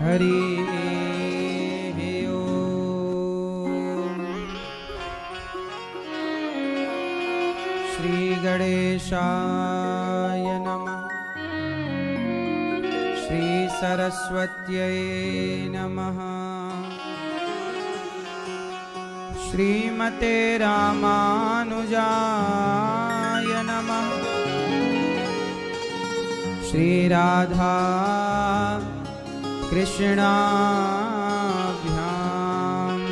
हरि श्री गणेशाय नमः। श्री सरस्वत्यै नमः। श्रीमते रामानुजाय नमः। श्री राधा कृष्णाभ्यां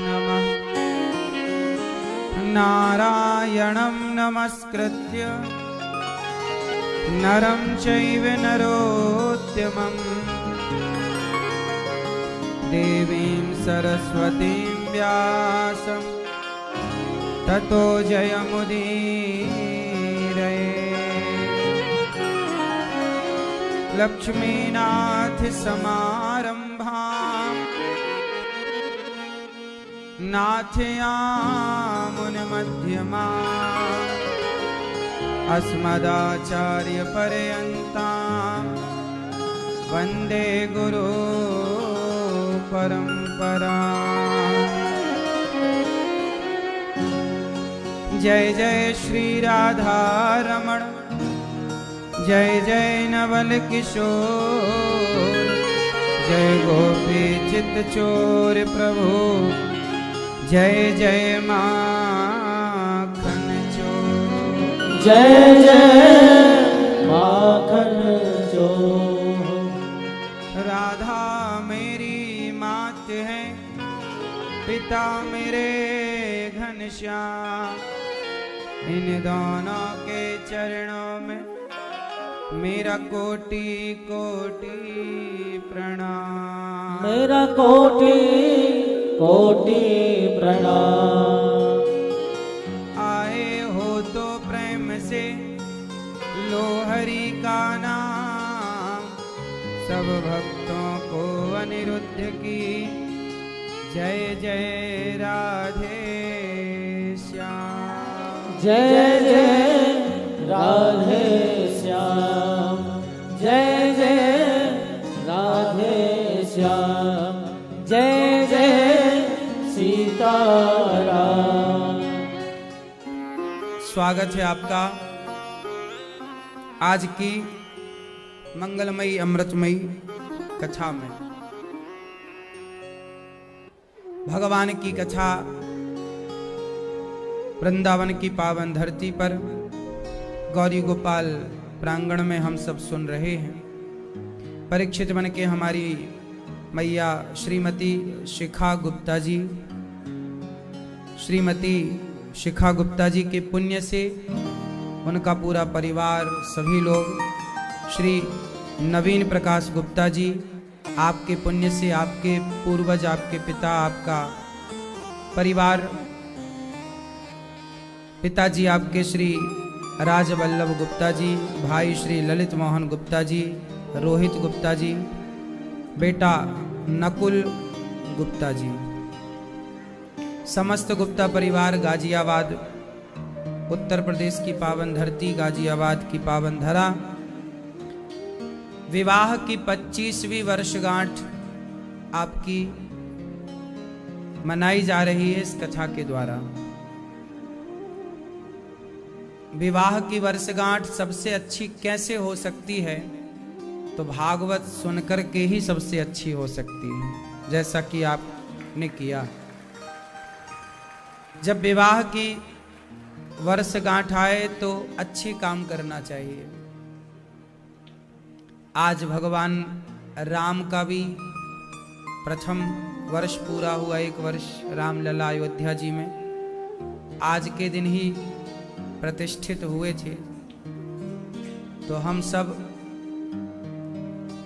नमः। नारायणं नमस्कृत्य नरं चैव नरोत्तमं देवीं सरस्वतीं व्यासं ततो जयमुदीरये। लक्ष्मीनाथ समारंभां नाथयामुनमध्यमाम् अस्मदाचार्यपर्यन्तां वन्दे गुरु परम्पराम्। जय जय श्री राधा रमण, जय जय नवल किशोर, जय गोपी चित चोर प्रभु, जय जय माखन चोर। जय जय माखन चोर। राधा मेरी मात है, पिता मेरे घनश्याम, इन दोनों के चरणों में मेरा कोटि कोटि प्रणाम। मेरा कोटि कोटि प्रणाम। आए हो तो प्रेम से लो हरि का नाम, सब भक्तों को अनिरुद्ध की जय जय राधे श्याम। जय जय राधे श्याम, जय जय राधे श्याम, जय जय सीताराम। स्वागत है आपका आज की मंगलमयी अमृतमयी कथा में। भगवान की कथा वृंदावन की पावन धरती पर गौरी गोपाल प्रांगण में हम सब सुन रहे हैं। परीक्षित बन के हमारी मैया श्रीमती शिखा गुप्ता जी, श्रीमती शिखा गुप्ता जी के पुण्य से उनका पूरा परिवार, सभी लोग, श्री नवीन प्रकाश गुप्ता जी, आपके पुण्य से, आपके पूर्वज, आपके पिता, आपका परिवार, पिताजी आपके श्री राजवल्लभ गुप्ता जी, भाई श्री ललित मोहन गुप्ता जी, रोहित गुप्ता जी, बेटा नकुल गुप्ता जी, समस्त गुप्ता परिवार गाजियाबाद, उत्तर प्रदेश की पावन धरती, गाजियाबाद की पावन धरा, विवाह की 25वीं वर्षगांठ आपकी मनाई जा रही है इस कथा के द्वारा। विवाह की वर्षगांठ सबसे अच्छी कैसे हो सकती है? तो भागवत सुनकर के ही सबसे अच्छी हो सकती है, जैसा कि आपने किया। जब विवाह की वर्षगांठ आए तो अच्छे काम करना चाहिए। आज भगवान राम का भी प्रथम वर्ष पूरा हुआ, 1 वर्ष रामलला अयोध्या जी में आज के दिन ही प्रतिष्ठित हुए थे। तो हम सब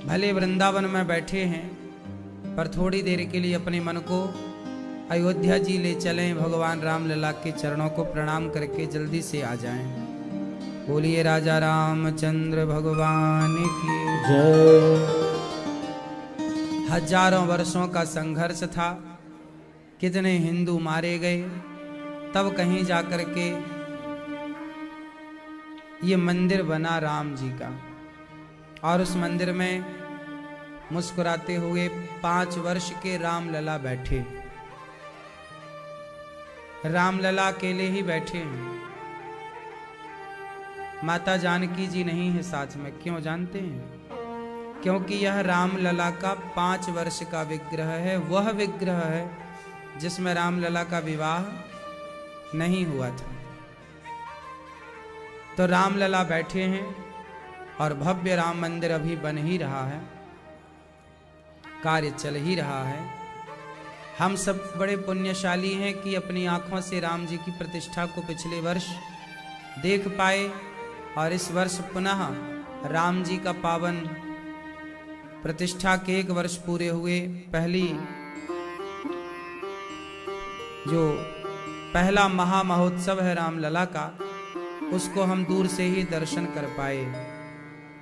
भले वृंदावन में बैठे हैं, पर थोड़ी देर के लिए अपने मन को अयोध्या जी ले चलें, भगवान रामलला के चरणों को प्रणाम करके जल्दी से आ जाएं। बोलिए राजा रामचंद्र भगवान की जय। हजारों वर्षों का संघर्ष था, कितने हिंदू मारे गए, तब कहीं जाकर के ये मंदिर बना राम जी का। और उस मंदिर में मुस्कुराते हुए 5 वर्ष के रामलला बैठे। रामलला अकेले ही बैठे हैं, माता जानकी जी नहीं है साथ में। क्यों जानते हैं? क्योंकि यह रामलला का 5 वर्ष का विग्रह है। वह विग्रह है जिसमें रामलला का विवाह नहीं हुआ था। तो रामलला बैठे हैं और भव्य राम मंदिर अभी बन ही रहा है, कार्य चल ही रहा है। हम सब बड़े पुण्यशाली हैं कि अपनी आंखों से राम जी की प्रतिष्ठा को पिछले वर्ष देख पाए, और इस वर्ष पुनः राम जी का पावन प्रतिष्ठा के 1 वर्ष पूरे हुए। पहला महा महोत्सव है रामलला का, उसको हम दूर से ही दर्शन कर पाए।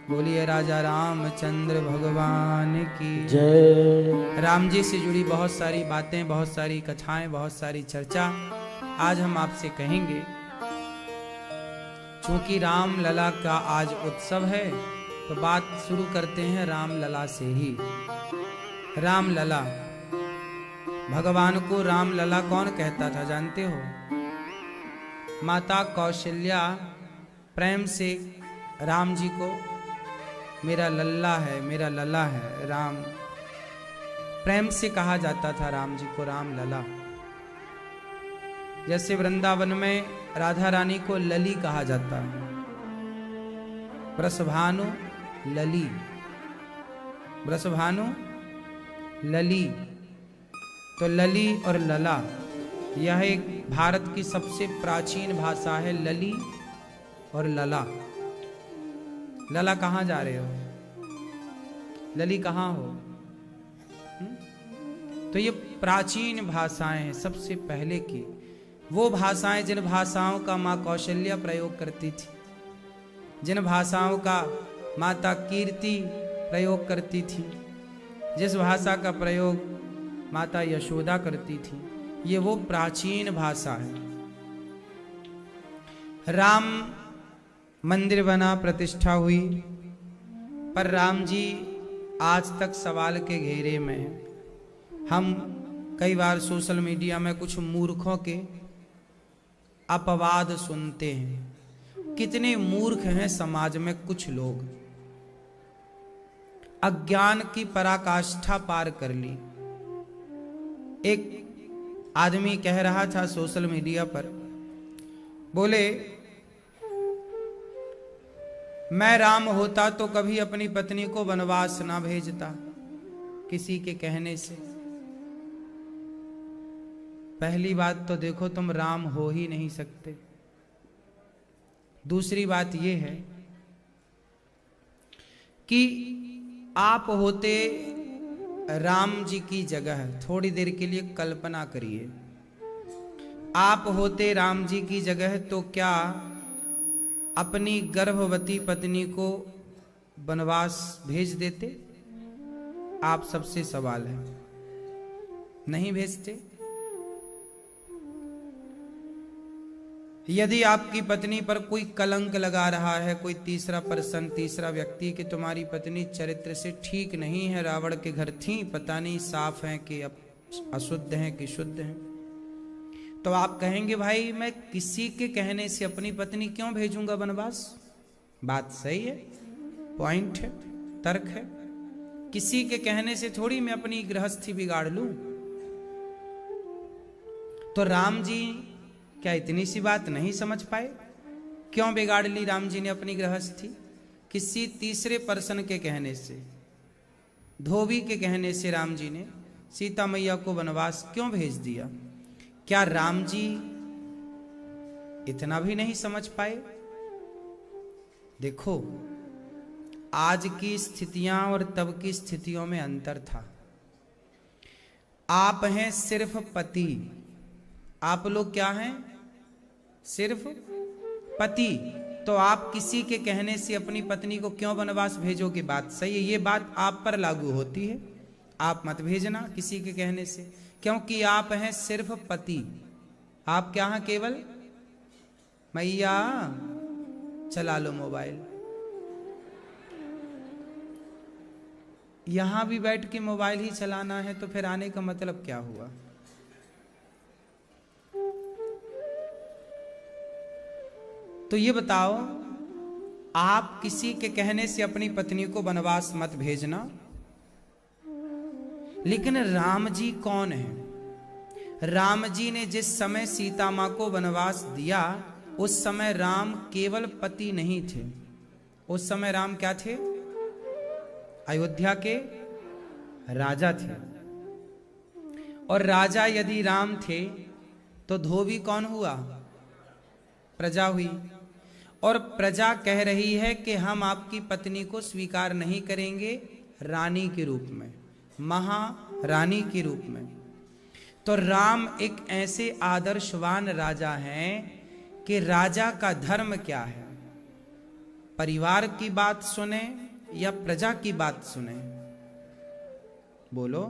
बोलिए राजा रामचंद्र भगवान की जय। राम जी से जुड़ी बहुत सारी बातें, बहुत सारी कथाएं, बहुत सारी चर्चा आज हम आपसे कहेंगे। चूंकि रामलला का आज उत्सव है तो बात शुरू करते हैं रामलला से ही। रामलला, भगवान को रामलला कौन कहता था जानते हो? माता कौशल्या प्रेम से राम जी को मेरा लल्ला है, मेरा लला है राम, प्रेम से कहा जाता था राम जी को रामलला। जैसे वृंदावन में राधा रानी को लली कहा जाता है, वृषभानु लली, वृषभानु लली। तो लली और लला यह एक भारत की सबसे प्राचीन भाषा है, लली और लला। लला कहाँ जा रहे हो? लली कहाँ हो? तो ये प्राचीन भाषाएं हैं, सबसे पहले की वो भाषाएं जिन भाषाओं का माँ कौशल्या प्रयोग करती थी, जिन भाषाओं का माता कीर्ति प्रयोग करती थी, जिस भाषा का प्रयोग माता यशोदा करती थी, ये वो प्राचीन भाषा है। राम मंदिर बना, प्रतिष्ठा हुई, पर राम जी आज तक सवाल के घेरे में हैं। हम कई बार सोशल मीडिया में कुछ मूर्खों के अपवाद सुनते हैं। कितने मूर्ख हैं समाज में कुछ लोग, अज्ञान की पराकाष्ठा पार कर ली। एक आदमी कह रहा था सोशल मीडिया पर, बोले मैं राम होता तो कभी अपनी पत्नी को वनवास ना भेजता किसी के कहने से। पहली बात तो देखो, तुम राम हो ही नहीं सकते। दूसरी बात यह है कि आप होते राम जी की जगह, थोड़ी देर के लिए कल्पना करिए, आप होते राम जी की जगह तो क्या अपनी गर्भवती पत्नी को वनवास भेज देते? आप सबसे सवाल है, नहीं भेजते। यदि आपकी पत्नी पर कोई कलंक लगा रहा है, कोई तीसरा पर्सन, तीसरा व्यक्ति, कि तुम्हारी पत्नी चरित्र से ठीक नहीं है, रावण के घर थी, पता नहीं साफ हैं कि अशुद्ध हैं कि शुद्ध हैं, तो आप कहेंगे भाई मैं किसी के कहने से अपनी पत्नी क्यों भेजूंगा वनवास? बात सही है, पॉइंट है, तर्क है। किसी के कहने से थोड़ी मैं अपनी गृहस्थी बिगाड़ लूं। तो राम जी क्या इतनी सी बात नहीं समझ पाए? क्यों बिगाड़ ली राम जी ने अपनी गृहस्थी? किसी तीसरे पर्सन के कहने से, धोबी के कहने से राम जी ने सीता मैया को वनवास क्यों भेज दिया? क्या राम जी इतना भी नहीं समझ पाए? देखो, आज की स्थितियां और तब की स्थितियों में अंतर था। आप हैं सिर्फ पति, आप लोग क्या हैं? सिर्फ पति। तो आप किसी के कहने से अपनी पत्नी को क्यों वनवास भेजोगे? बात सही है, ये बात आप पर लागू होती है। आप मत भेजना किसी के कहने से, क्योंकि आप हैं सिर्फ पति। आप क्या हैं? केवल मैया चला लो मोबाइल। यहां भी बैठ के मोबाइल ही चलाना है तो फिर आने का मतलब क्या हुआ? तो ये बताओ, आप किसी के कहने से अपनी पत्नी को वनवास मत भेजना, लेकिन राम जी कौन है? राम जी ने जिस समय सीता मां को वनवास दिया उस समय राम केवल पति नहीं थे, उस समय राम क्या थे? अयोध्या के राजा थे। और राजा यदि राम थे तो धोबी कौन हुआ? प्रजा हुई। और प्रजा कह रही है कि हम आपकी पत्नी को स्वीकार नहीं करेंगे रानी के रूप में, महारानी के रूप में। तो राम एक ऐसे आदर्शवान राजा हैं कि राजा का धर्म क्या है? परिवार की बात सुने या प्रजा की बात सुने? बोलो,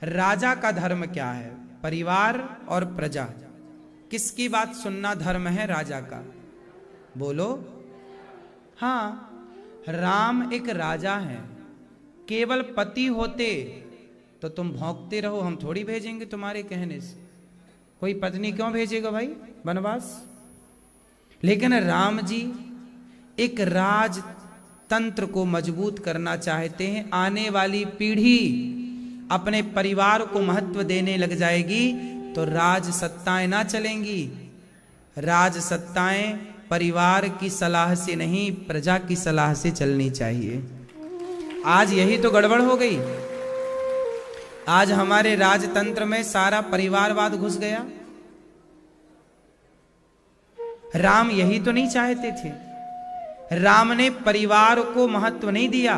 राजा का धर्म क्या है? परिवार और प्रजा, किसकी बात सुनना धर्म है राजा का? बोलो। हां, राम एक राजा हैं। केवल पति होते तो तुम भौंकते रहो, हम थोड़ी भेजेंगे तुम्हारे कहने से। कोई पत्नी क्यों भेजेगा भाई वनवास? लेकिन राम जी एक राजतंत्र को मजबूत करना चाहते हैं। आने वाली पीढ़ी अपने परिवार को महत्व देने लग जाएगी तो राज सत्ताएं ना चलेंगी। राज सत्ताएं परिवार की सलाह से नहीं, प्रजा की सलाह से चलनी चाहिए। आज यही तो गड़बड़ हो गई। आज हमारे राजतंत्र में सारा परिवारवाद घुस गया। राम यही तो नहीं चाहते थे। राम ने परिवार को महत्व नहीं दिया।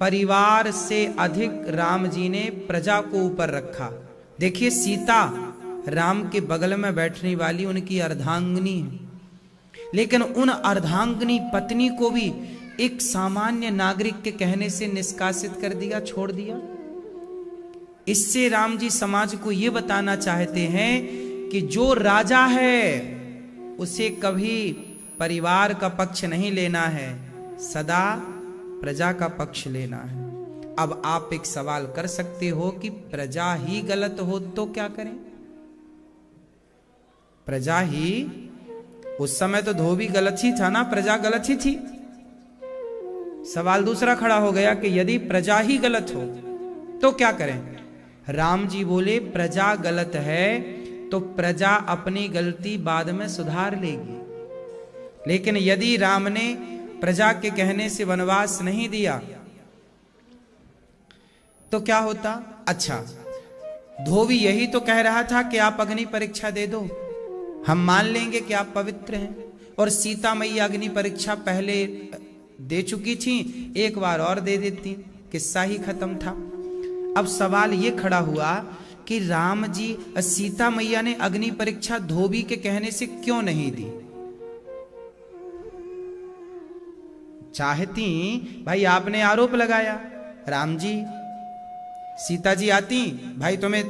परिवार से अधिक राम जी ने प्रजा को ऊपर रखा। देखिए, सीता राम के बगल में बैठने वाली उनकी अर्धांगिनी है, लेकिन उन अर्धांगिनी पत्नी को भी एक सामान्य नागरिक के कहने से निष्कासित कर दिया, छोड़ दिया। इससे राम जी समाज को यह बताना चाहते हैं कि जो राजा है उसे कभी परिवार का पक्ष नहीं लेना है, सदा प्रजा का पक्ष लेना है। अब आप एक सवाल कर सकते हो कि प्रजा ही गलत हो तो क्या करें? प्रजा ही, उस समय तो धोबी गलत ही था ना, प्रजा गलत ही थी। सवाल दूसरा खड़ा हो गया कि यदि प्रजा ही गलत हो तो क्या करें? राम जी बोले, प्रजा गलत है तो प्रजा अपनी गलती बाद में सुधार लेगी। लेकिन यदि राम ने प्रजा के कहने से वनवास नहीं दिया तो क्या होता? अच्छा, धोबी यही तो कह रहा था कि आप अग्नि परीक्षा दे दो, हम मान लेंगे कि आप पवित्र हैं। और सीता मैया अग्नि परीक्षा पहले दे चुकी थी, एक बार और दे देती, किस्सा ही खत्म था। अब सवाल ये खड़ा हुआ कि राम जी, सीता मैया ने अग्नि परीक्षा धोबी के कहने से क्यों नहीं दी? चाहती, भाई आपने आरोप लगाया, राम जी सीता जी आती, भाई तुम्हें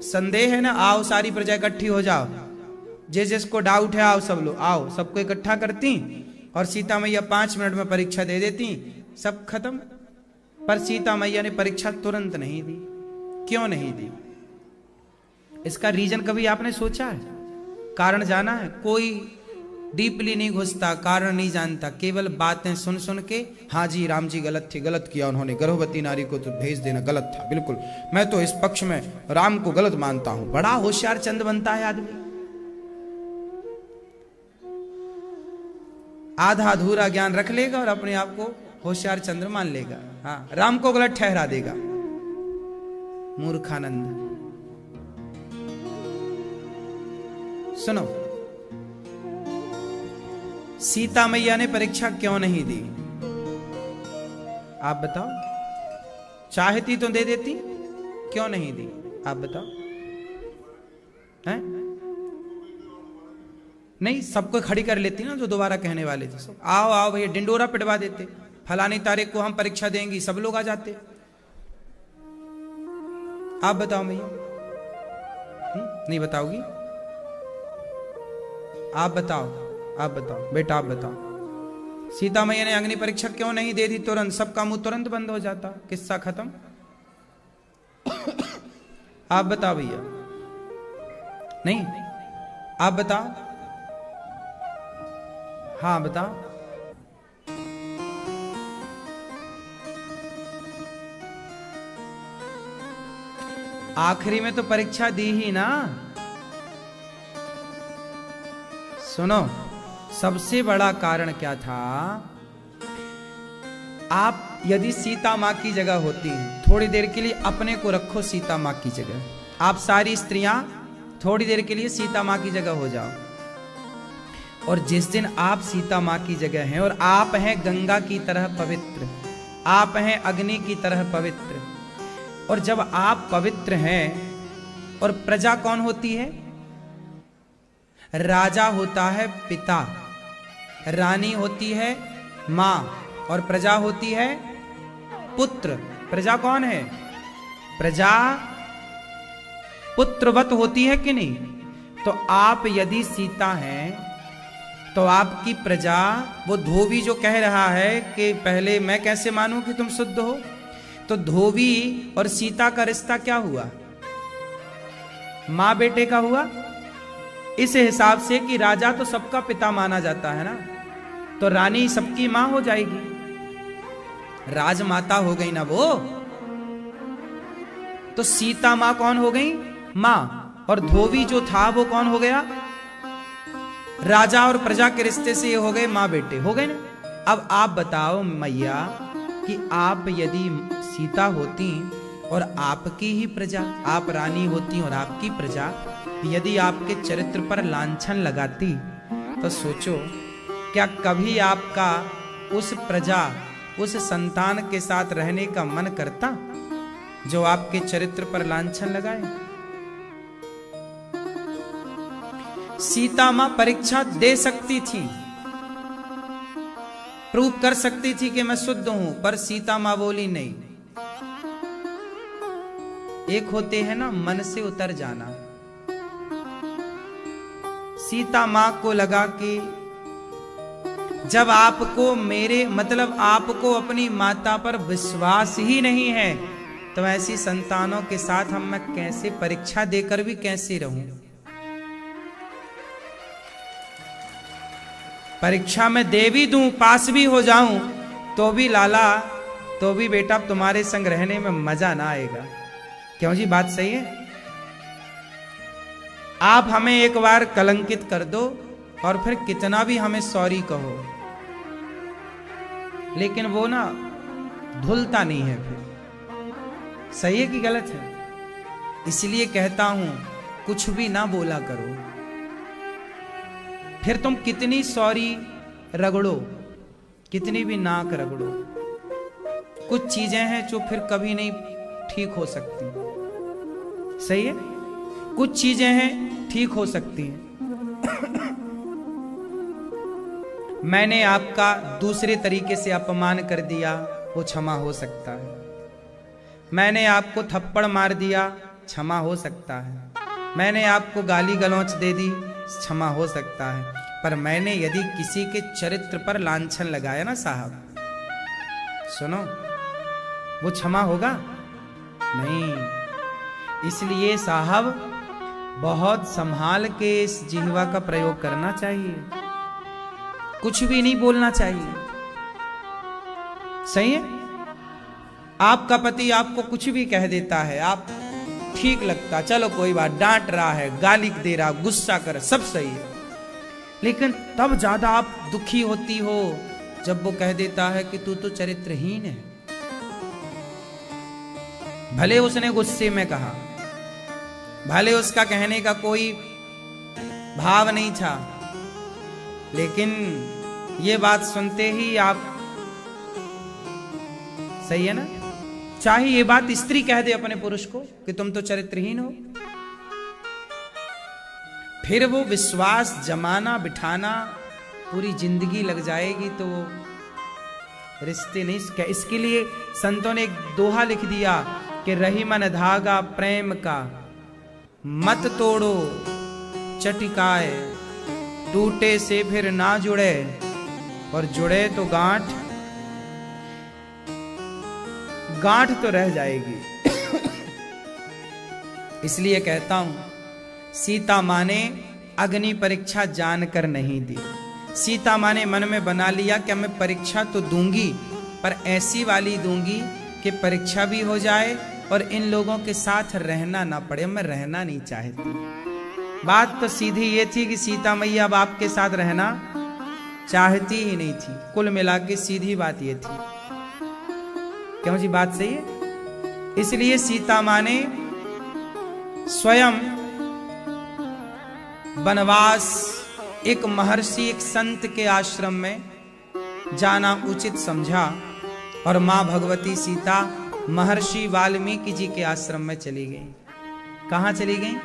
संदेह है ना, आओ सारी प्रजा इकट्ठी हो जाओ, जिसको डाउट है आओ सब लोग, आओ, सबको इकट्ठा करती और सीता मैया 5 मिनट में परीक्षा दे देती, सब खत्म। पर सीता मैया ने परीक्षा तुरंत नहीं दी। क्यों नहीं दी? इसका रीजन कभी आपने सोचा है? कारण जाना है? कोई डीपली नहीं घुसता, कारण नहीं जानता, केवल बातें सुन सुन के, हाँ जी राम जी गलत थे, गलत किया उन्होंने, गर्भवती नारी को तो भेज देना गलत था, बिल्कुल मैं तो इस पक्ष में राम को गलत मानता हूं। बड़ा होशियार चंद बनता है आदमी, आधा अधूरा ज्ञान रख लेगा और अपने आप को होशियार चंद्र मान लेगा। हाँ, राम को गलत ठहरा देगा। मूर्खानंद। सुनो, सीता मैया ने परीक्षा क्यों नहीं दी? आप बताओ। चाहती तो दे देती, क्यों नहीं दी? आप बताओ। हैं? नहीं, सबको खड़ी कर लेती ना जो दोबारा कहने वाले थे। सब आओ आओ भैया, डिंडोरा पिटवा देते, फलानी तारीख को हम परीक्षा देंगी, सब लोग आ जाते। आप बताओ भैया। नहीं बताओगी? आप बताओ, आप बताओ बेटा, आप बताओ। सीता मैया ने अग्नि परीक्षा क्यों नहीं दे दी तुरंत? सबका मुंह तुरंत बंद हो जाता, किस्सा खत्म। आप बताओ भैया, नहीं आप बताओ, हाँ बताओ। आखिरी में तो परीक्षा दी ही ना। सुनो, सबसे बड़ा कारण क्या था? आप यदि सीता मां की जगह होती, थोड़ी देर के लिए अपने को रखो सीता मां की जगह। आप सारी स्त्रियां थोड़ी देर के लिए सीता मां की जगह हो जाओ, और जिस दिन आप सीता मां की जगह हैं और आप हैं गंगा की तरह पवित्र, आप हैं अग्नि की तरह पवित्र, और जब आप पवित्र हैं, और प्रजा कौन होती है? राजा होता है पिता, रानी होती है मां, और प्रजा होती है पुत्र। प्रजा कौन है? प्रजा पुत्रवत होती है कि नहीं? तो आप यदि सीता हैं तो आपकी प्रजा, वो धोबी जो कह रहा है कि पहले मैं कैसे मानूं कि तुम शुद्ध हो, तो धोबी और सीता का रिश्ता क्या हुआ? मां बेटे का हुआ। इस हिसाब से कि राजा तो सबका पिता माना जाता है ना, तो रानी सबकी मां हो जाएगी, राजमाता हो गई ना वो। तो सीता मां कौन हो गई? मां। और धोबी जो था वो कौन हो गया? राजा और प्रजा के रिश्ते से ये हो गए मां बेटे, हो गए ना। अब आप बताओ मैया कि आप यदि सीता होती और आपकी ही प्रजा, आप रानी होती और आपकी प्रजा यदि आपके चरित्र पर लांछन लगाती, तो सोचो क्या कभी आपका उस प्रजा, उस संतान के साथ रहने का मन करता जो आपके चरित्र पर लांछन लगाए? सीता मां परीक्षा दे सकती थी, प्रूव कर सकती थी कि मैं शुद्ध हूं, पर सीता मां बोली नहीं। एक होते हैं ना मन से उतर जाना। सीता मां को लगा कि जब आपको मेरे मतलब आपको अपनी माता पर विश्वास ही नहीं है, तो ऐसी संतानों के साथ हम मैं कैसे परीक्षा देकर भी कैसे रहूं? परीक्षा में दे भी दूं, पास भी हो जाऊं, तो भी लाला, तो भी बेटा तुम्हारे संग रहने में मजा ना आएगा। क्यों जी, बात सही है। आप हमें एक बार कलंकित कर दो और फिर कितना भी हमें सॉरी कहो, लेकिन वो ना धुलता नहीं है फिर। सही है कि गलत है? इसलिए कहता हूं कुछ भी ना बोला करो, फिर तुम कितनी सॉरी रगड़ो, कितनी भी नाक रगड़ो, कुछ चीजें हैं जो फिर कभी नहीं ठीक हो सकती। सही है? कुछ चीजें हैं ठीक हो सकती हैं। मैंने आपका दूसरे तरीके से अपमान कर दिया, वो क्षमा हो सकता है। मैंने आपको थप्पड़ मार दिया, क्षमा हो सकता है। मैंने आपको गाली गलौच दे दी, क्षमा हो सकता है। पर मैंने यदि किसी के चरित्र पर लांछन लगाया ना साहब, सुनो, वो क्षमा होगा नहीं। इसलिए साहब बहुत संभाल के इस जिह्वा का प्रयोग करना चाहिए, कुछ भी नहीं बोलना चाहिए। सही है? आपका पति आपको कुछ भी कह देता है, आप ठीक लगता, चलो कोई बात, डांट रहा है, गाली दे रहा, गुस्सा कर, सब सही है, लेकिन तब ज्यादा आप दुखी होती हो जब वो कह देता है कि तू तो चरित्रहीन है। भले उसने गुस्से में कहा, भले उसका कहने का कोई भाव नहीं था, लेकिन ये बात सुनते ही आप, सही है ना, चाहे ये बात स्त्री कह दे अपने पुरुष को कि तुम तो चरित्रहीन हो, फिर वो विश्वास जमाना बिठाना पूरी जिंदगी लग जाएगी, तो वो रिश्ते नहीं। इसके लिए संतों ने एक दोहा लिख दिया कि रही मन धागा प्रेम का, मत तोड़ो चटिकाए, टूटे से फिर ना जुड़े, और जुड़े तो गांठ, गांठ तो रह जाएगी। इसलिए कहता हूं, सीता मां ने अग्नि परीक्षा जानकर नहीं दी। सीता मां ने मन में बना लिया कि मैं परीक्षा तो दूंगी, पर ऐसी वाली दूंगी कि परीक्षा भी हो जाए और इन लोगों के साथ रहना ना पड़े। मैं रहना नहीं चाहती। बात तो सीधी ये थी कि सीता मैया अब आपके साथ रहना चाहती ही नहीं थी। कुल मिला के सीधी बात ये थी। क्यों जी, बात सही है। इसलिए सीता मां ने स्वयं वनवास एक महर्षि, एक संत के आश्रम में जाना उचित समझा और मां भगवती सीता महर्षि वाल्मीकि जी के आश्रम में चली गई। कहां चली गई?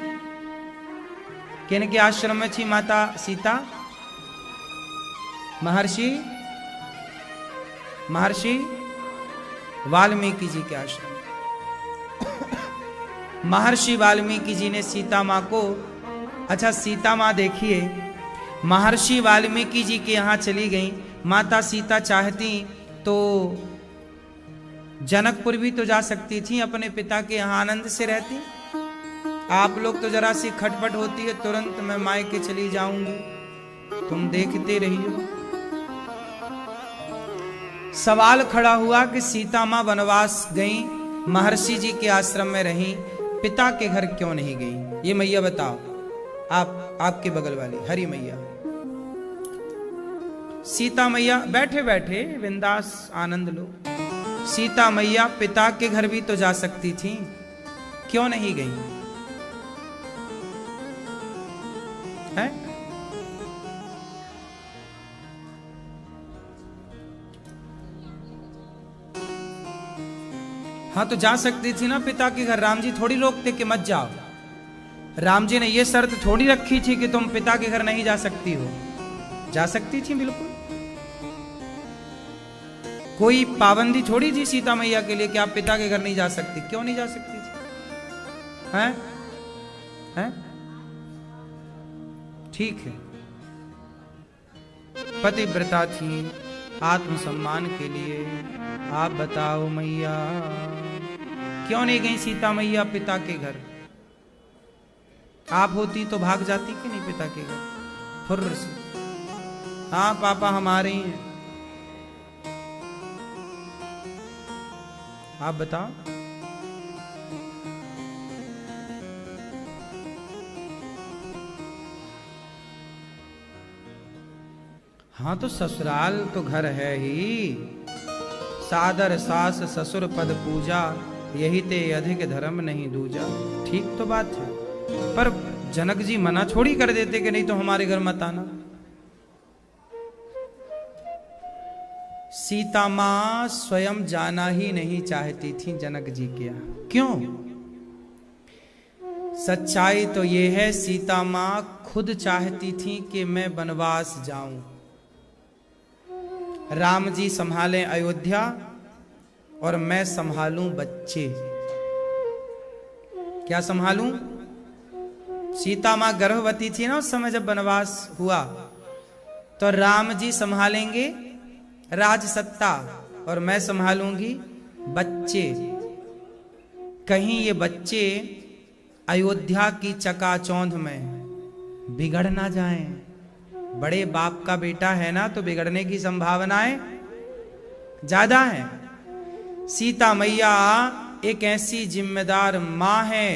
किन के आश्रम में थी माता सीता? महर्षि वाल्मीकि जी के आश्रम। महर्षि वाल्मीकि जी ने सीता मां को, अच्छा सीता मां देखिए, महर्षि वाल्मीकि जी के यहां चली गई। माता सीता चाहती तो जनकपुर भी तो जा सकती थी, अपने पिता के यहां आनंद से रहती। आप लोग तो जरा सी खटपट होती है, तुरंत मैं मायके चली जाऊंगी, तुम देखते रहिए। सवाल खड़ा हुआ कि सीता मां वनवास गई, महर्षि जी के आश्रम में रही, पिता के घर क्यों नहीं गई? ये मैया बताओ, आपके बगल वाली हरी मैया। सीता मैया बैठे बैठे बिंदास आनंद लो। सीता मैया पिता के घर भी तो जा सकती थी, क्यों नहीं गई? है? हाँ तो जा सकती थी ना पिता के घर। राम जी थोड़ी रोकते कि मत जाओ। राम जी ने यह शर्त थोड़ी रखी थी कि तुम पिता के घर नहीं जा सकती हो। जा सकती थी बिल्कुल। कोई पाबंदी थोड़ी थी सीता मैया के लिए कि आप पिता के घर नहीं जा सकती। क्यों नहीं जा सकती थी? हैं? हैं? ठीक है, पतिव्रता थी, आत्मसम्मान के लिए। आप बताओ मैया, क्यों नहीं गई सीता मैया पिता के घर? आप होती तो भाग जाती कि नहीं पिता के घर फुर्र से? हाँ पापा हम आ रही हैं। आप बताओ। हाँ तो ससुराल तो घर है ही। सादर सास ससुर पद पूजा, यही ते अधिक धर्म नहीं दूजा। ठीक तो बात है, पर जनक जी मना छोड़ी कर देते कि नहीं तो हमारे घर मत आना। सीता मां स्वयं जाना ही नहीं चाहती थी जनक जी के यहाँ। क्यों? सच्चाई तो ये है, सीता मां खुद चाहती थी कि मैं वनवास जाऊं, राम जी संभालें अयोध्या और मैं संभालूं बच्चे। क्या संभालूं? सीता मां गर्भवती थी ना उस समय जब वनवास हुआ, तो राम जी संभालेंगे राज सत्ता और मैं संभालूंगी बच्चे। कहीं ये बच्चे अयोध्या की चकाचौंध में बिगड़ ना जाएं। बड़े बाप का बेटा है ना, तो बिगड़ने की संभावनाएं ज्यादा है। सीता मैया एक ऐसी जिम्मेदार मां है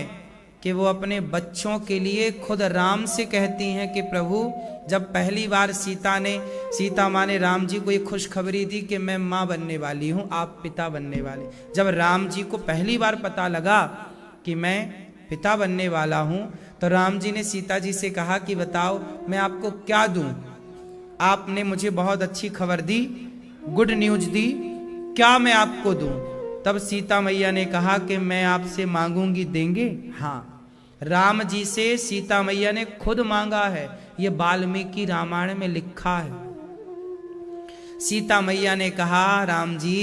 कि वो अपने बच्चों के लिए खुद राम से कहती हैं कि प्रभु, जब पहली बार सीता मां ने राम जी को ये खुशखबरी दी कि मैं मां बनने वाली हूं, आप पिता बनने वाले। जब राम जी को पहली बार पता लगा कि मैं पिता बनने वाला हूं, तो राम जी ने सीता जी से कहा कि बताओ मैं आपको क्या दूं? आपने मुझे बहुत अच्छी खबर दी, गुड न्यूज दी, क्या मैं आपको दूं? तब सीता मैया ने कहा कि मैं आपसे मांगूंगी, देंगे? हाँ, राम जी से सीता मैया ने खुद मांगा है। ये वाल्मीकि रामायण में लिखा है। सीता मैया ने कहा, राम जी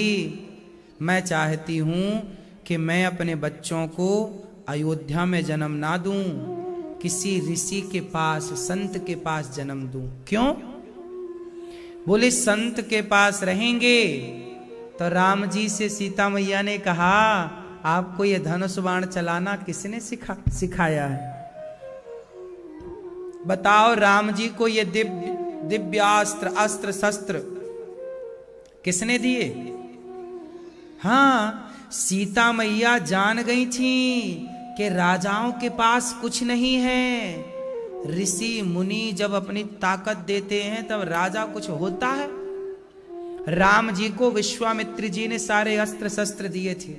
मैं चाहती हूं कि मैं अपने बच्चों को अयोध्या में जन्म ना दूं, किसी ऋषि के पास, संत के पास जन्म दूं। क्यों? बोले संत के पास रहेंगे। तो राम जी से सीता मैया ने कहा, आपको ये धनुष बाण चलाना किसने सिखाया है? बताओ, राम जी को ये दिव्यास्त्र अस्त्र शस्त्र किसने दिए? हाँ, सीता मैया जान गई थी कि राजाओं के पास कुछ नहीं है। ऋषि मुनि जब अपनी ताकत देते हैं तब राजा कुछ होता है। राम जी को विश्वामित्र जी ने सारे अस्त्र शस्त्र दिए थे,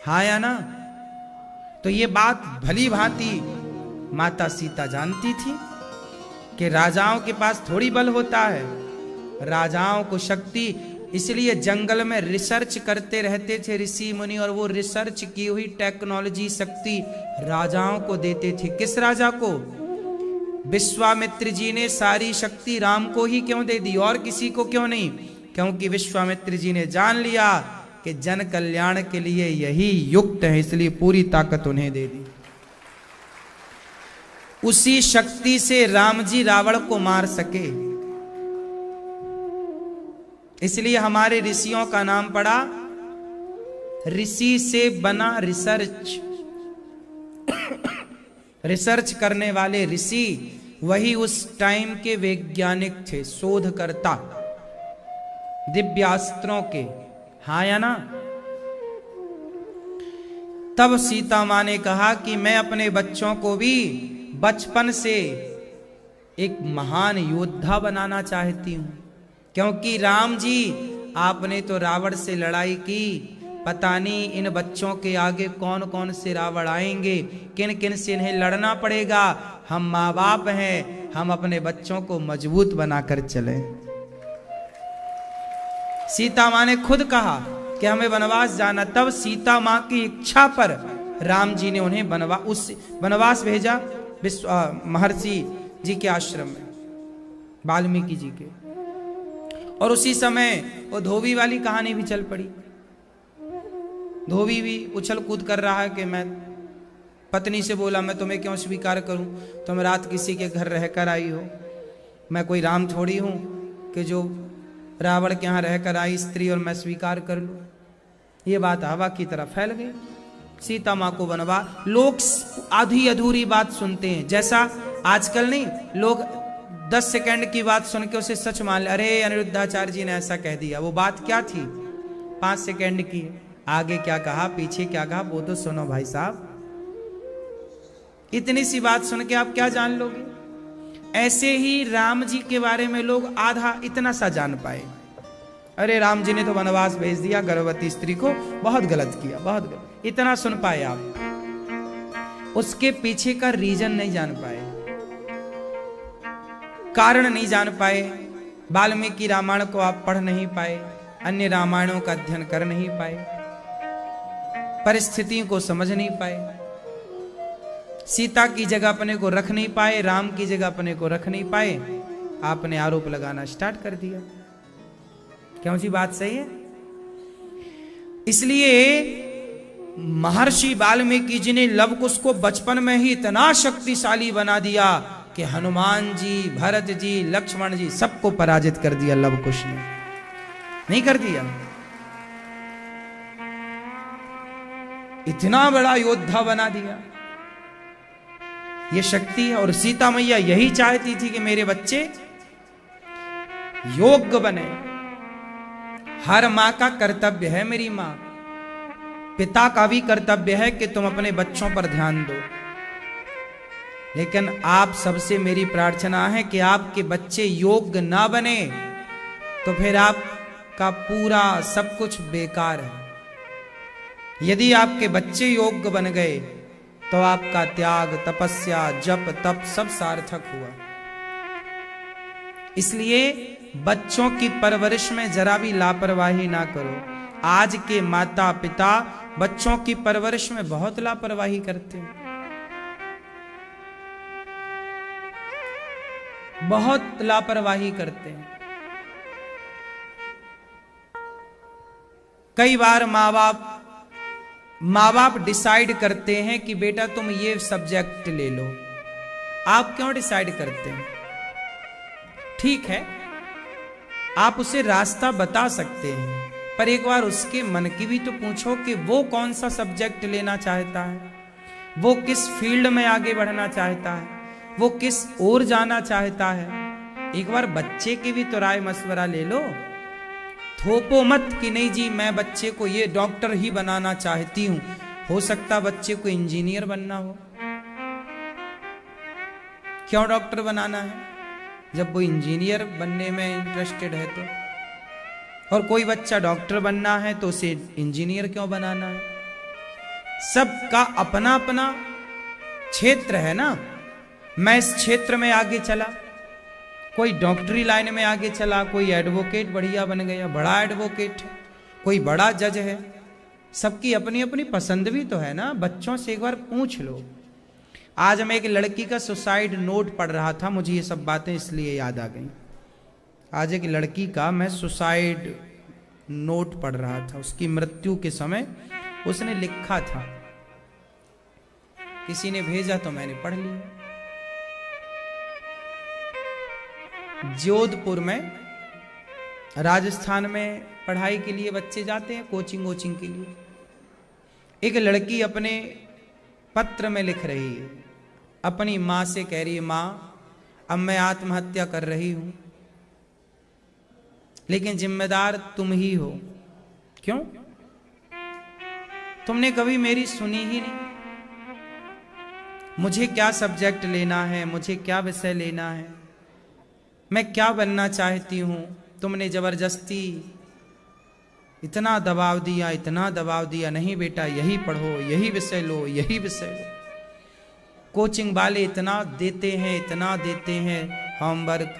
हाँ या ना? तो ये बात भली भांति माता सीता जानती थी कि राजाओं के पास थोड़ी बल होता है। राजाओं को शक्ति, इसलिए जंगल में रिसर्च करते रहते थे ऋषि मुनि, और वो रिसर्च की हुई टेक्नोलॉजी शक्ति राजाओं को देते थे। किस राजा को? विश्वामित्र जी ने सारी शक्ति राम को ही क्यों दे दी और किसी को क्यों नहीं? क्योंकि विश्वामित्र जी ने जान लिया कि जन कल्याण के लिए यही युक्त है, इसलिए पूरी ताकत उन्हें दे दी। उसी शक्ति से राम जी रावण को मार सके। इसलिए हमारे ऋषियों का नाम पड़ा ऋषि से बना रिसर्च। रिसर्च करने वाले ऋषि वही उस टाइम के वैज्ञानिक थे, शोधकर्ता दिव्यास्त्रों के, हाँ या ना? तब सीता मां ने कहा कि मैं अपने बच्चों को भी बचपन से एक महान योद्धा बनाना चाहती हूं। क्योंकि राम जी, आपने तो रावण से लड़ाई की, पता नहीं इन बच्चों के आगे कौन कौन से रावण आएंगे, किन किन से इन्हें लड़ना पड़ेगा। हम माँ बाप हैं, हम अपने बच्चों को मजबूत बनाकर चलें। सीता माँ ने खुद कहा कि हमें वनवास जाना। तब सीता माँ की इच्छा पर राम जी ने उन्हें वनवास भेजा महर्षि जी के आश्रम में, वाल्मीकि जी के। और उसी समय वो धोबी वाली कहानी भी चल पड़ी। धोबी भी उछल कूद कर रहा है कि मैं, पत्नी से बोला, मैं तुम्हें क्यों स्वीकार करूं? तुम रात किसी के घर रहकर आई हो, मैं कोई राम थोड़ी हूं कि जो रावण के यहाँ रहकर आई स्त्री और मैं स्वीकार कर लूं। ये बात हवा की तरह फैल गई। सीता माँ को बनवा, लोग आधी अधूरी बात सुनते हैं। जैसा आजकल नहीं, लोग 10 सेकंड की बात सुन के उसे सच मान ले। अरे अनिरुद्धाचार्य जी ने ऐसा कह दिया, वो बात क्या थी? 5 सेकंड की, आगे क्या कहा पीछे क्या कहा वो तो सुनो भाई साहब। इतनी सी बात सुन के आप क्या जान लोगे? ऐसे ही राम जी के बारे में लोग आधा इतना सा जान पाए। अरे राम जी ने तो वनवास भेज दिया गर्भवती स्त्री को, बहुत गलत किया, बहुत गलत, इतना सुन पाए आप। उसके पीछे का रीजन नहीं जान पाए, कारण नहीं जान पाए। वाल्मीकि रामायण को आप पढ़ नहीं पाए, अन्य रामायणों का अध्ययन कर नहीं पाए, परिस्थितियों को समझ नहीं पाए, सीता की जगह अपने को रख नहीं पाए, राम की जगह अपने को रख नहीं पाए। आपने आरोप लगाना स्टार्ट कर दिया। क्यों जी? बात सही है। इसलिए महर्षि वाल्मीकि जी ने लव कुश को बचपन में ही इतना शक्तिशाली बना दिया कि हनुमान जी, भरत जी, लक्ष्मण जी सबको पराजित कर दिया लव कुश ने। नहीं कर दिया? इतना बड़ा योद्धा बना दिया। ये शक्ति है। और सीता मैया यही चाहती थी कि मेरे बच्चे योग्य बने। हर मां का कर्तव्य है, मेरी मां, पिता का भी कर्तव्य है कि तुम अपने बच्चों पर ध्यान दो। लेकिन आप सबसे मेरी प्रार्थना है कि आपके बच्चे योग्य ना बने तो फिर आपका पूरा सब कुछ बेकार है। यदि आपके बच्चे योग्य बन गए तो आपका त्याग, तपस्या, जप, तप सब सार्थक हुआ। इसलिए बच्चों की परवरिश में जरा भी लापरवाही ना करो। आज के माता पिता बच्चों की परवरिश में बहुत लापरवाही करते हैं, बहुत लापरवाही करते हैं। कई बार माँ बाप डिसाइड करते हैं कि बेटा तुम ये सब्जेक्ट ले लो। आप क्यों डिसाइड करते हैं? ठीक है, आप उसे रास्ता बता सकते हैं, पर एक बार उसके मन की भी तो पूछो कि वो कौन सा सब्जेक्ट लेना चाहता है, वो किस फील्ड में आगे बढ़ना चाहता है, वो किस ओर जाना चाहता है। एक बार बच्चे की भी तो राय मशवरा ले लो। थोपो मत कि नहीं जी मैं बच्चे को ये डॉक्टर ही बनाना चाहती हूं, हो सकता बच्चे को इंजीनियर बनना हो। क्यों डॉक्टर बनाना है जब वो इंजीनियर बनने में इंटरेस्टेड है तो? और कोई बच्चा डॉक्टर बनना है तो उसे इंजीनियर क्यों बनाना है? सबका अपना अपना क्षेत्र है ना। मैं इस क्षेत्र में आगे चला, कोई डॉक्टरी लाइन में आगे चला, कोई एडवोकेट बढ़िया बन गया, बड़ा एडवोकेट है, कोई बड़ा जज है। सबकी अपनी अपनी पसंद भी तो है ना। बच्चों से एक बार पूछ लो। आज मैं एक लड़की का सुसाइड नोट पढ़ रहा था, मुझे ये सब बातें इसलिए याद आ गई। आज एक लड़की का मैं सुसाइड नोट पढ़ रहा था। उसकी मृत्यु के समय उसने लिखा था, किसी ने भेजा तो मैंने पढ़ लिया। जोधपुर में, राजस्थान में पढ़ाई के लिए बच्चे जाते हैं, कोचिंग के लिए। एक लड़की अपने पत्र में लिख रही है, अपनी माँ से कह रही है, माँ अब मैं आत्महत्या कर रही हूं, लेकिन जिम्मेदार तुम ही हो। क्यों? तुमने कभी मेरी सुनी ही नहीं। मुझे क्या सब्जेक्ट लेना है, मुझे क्या विषय लेना है, मैं क्या बनना चाहती हूं, तुमने जबरदस्ती इतना दबाव दिया, इतना दबाव दिया। नहीं बेटा यही पढ़ो, यही विषय लो, यही विषय लो। कोचिंग वाले इतना देते हैं होमवर्क,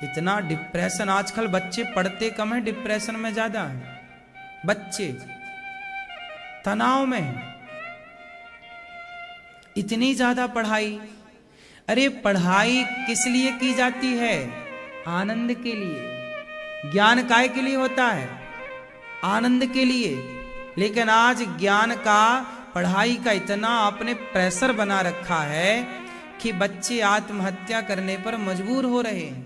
इतना डिप्रेशन। आजकल बच्चे पढ़ते कम है, डिप्रेशन में ज्यादा है। बच्चे तनाव में है, इतनी ज्यादा पढ़ाई। अरे पढ़ाई किस लिए की जाती है? आनंद के लिए। ज्ञान काय के लिए होता है? आनंद के लिए। लेकिन आज ज्ञान का, पढ़ाई का इतना आपने प्रेशर बना रखा है कि बच्चे आत्महत्या करने पर मजबूर हो रहे हैं,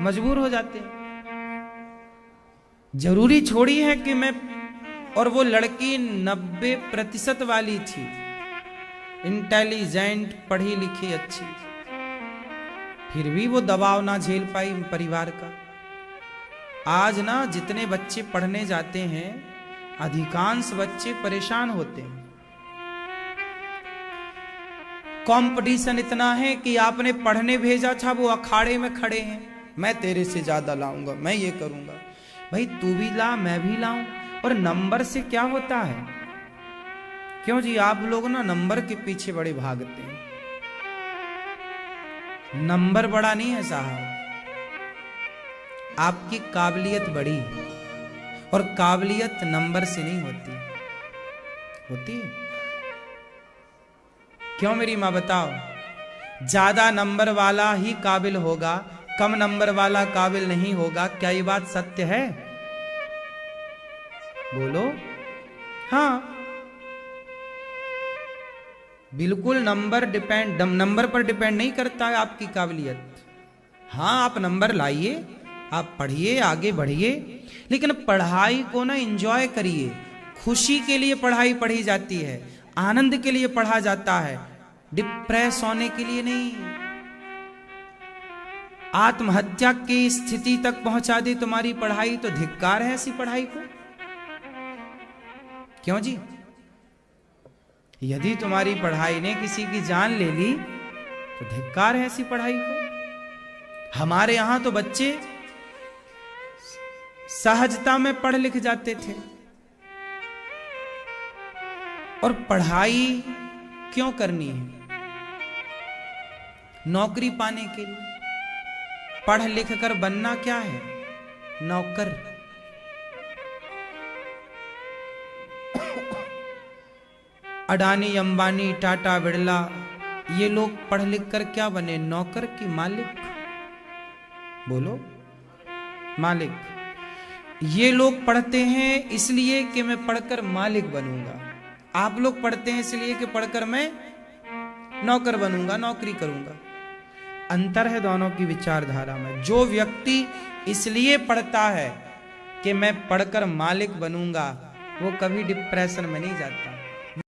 मजबूर हो जाते हैं। जरूरी छोड़ी है कि मैं, और वो लड़की 90% वाली थी, इंटेलिजेंट, पढ़ी लिखी, अच्छी, फिर भी वो दबाव ना झेल पाई परिवार का। आज ना जितने बच्चे पढ़ने जाते हैं, अधिकांश बच्चे परेशान होते हैं। कंपटीशन इतना है कि आपने पढ़ने भेजा था, वो अखाड़े में खड़े हैं, मैं तेरे से ज्यादा लाऊंगा, मैं ये करूंगा। भाई तू भी ला, मैं भी लाऊं। और नंबर से क्या होता है? क्यों जी आप लोग ना नंबर के पीछे बड़े भागते हैं। नंबर बड़ा नहीं है साहब, आपकी काबिलियत बड़ी है। और काबिलियत नंबर से नहीं होती, होती है। क्यों मेरी मां बताओ? ज्यादा नंबर वाला ही काबिल होगा, कम नंबर वाला काबिल नहीं होगा। क्या ये बात सत्य है? बोलो। हाँ, बिल्कुल। नंबर पर डिपेंड नहीं करता है आपकी काबिलियत। हाँ, आप नंबर लाइए, आप पढ़िए, आगे बढ़िए, लेकिन पढ़ाई को ना एंजॉय करिए। खुशी के लिए पढ़ाई पढ़ी जाती है, आनंद के लिए पढ़ा जाता है, डिप्रेस होने के लिए नहीं। आत्महत्या की स्थिति तक पहुंचा दे तुम्हारी पढ़ाई तो धिक्कार है ऐसी पढ़ाई को। क्यों जी? यदि तुम्हारी पढ़ाई ने किसी की जान ले ली तो धिक्कार है ऐसी पढ़ाई को। हमारे यहां तो बच्चे सहजता में पढ़ लिख जाते थे। और पढ़ाई क्यों करनी है? नौकरी पाने के लिए। पढ़ लिख कर बनना क्या है? नौकर। अडानी, अंबानी, टाटा, बिड़ला, ये लोग पढ़ लिख कर क्या बने? नौकर की मालिक। बोलो, मालिक। ये लोग पढ़ते हैं इसलिए कि मैं पढ़कर मालिक बनूंगा। आप लोग पढ़ते हैं इसलिए कि पढ़कर मैं नौकर बनूंगा, नौकरी करूंगा। अंतर है दोनों की विचारधारा में। जो व्यक्ति इसलिए पढ़ता है कि मैं पढ़कर मालिक बनूंगा, वो कभी डिप्रेशन में नहीं जाता।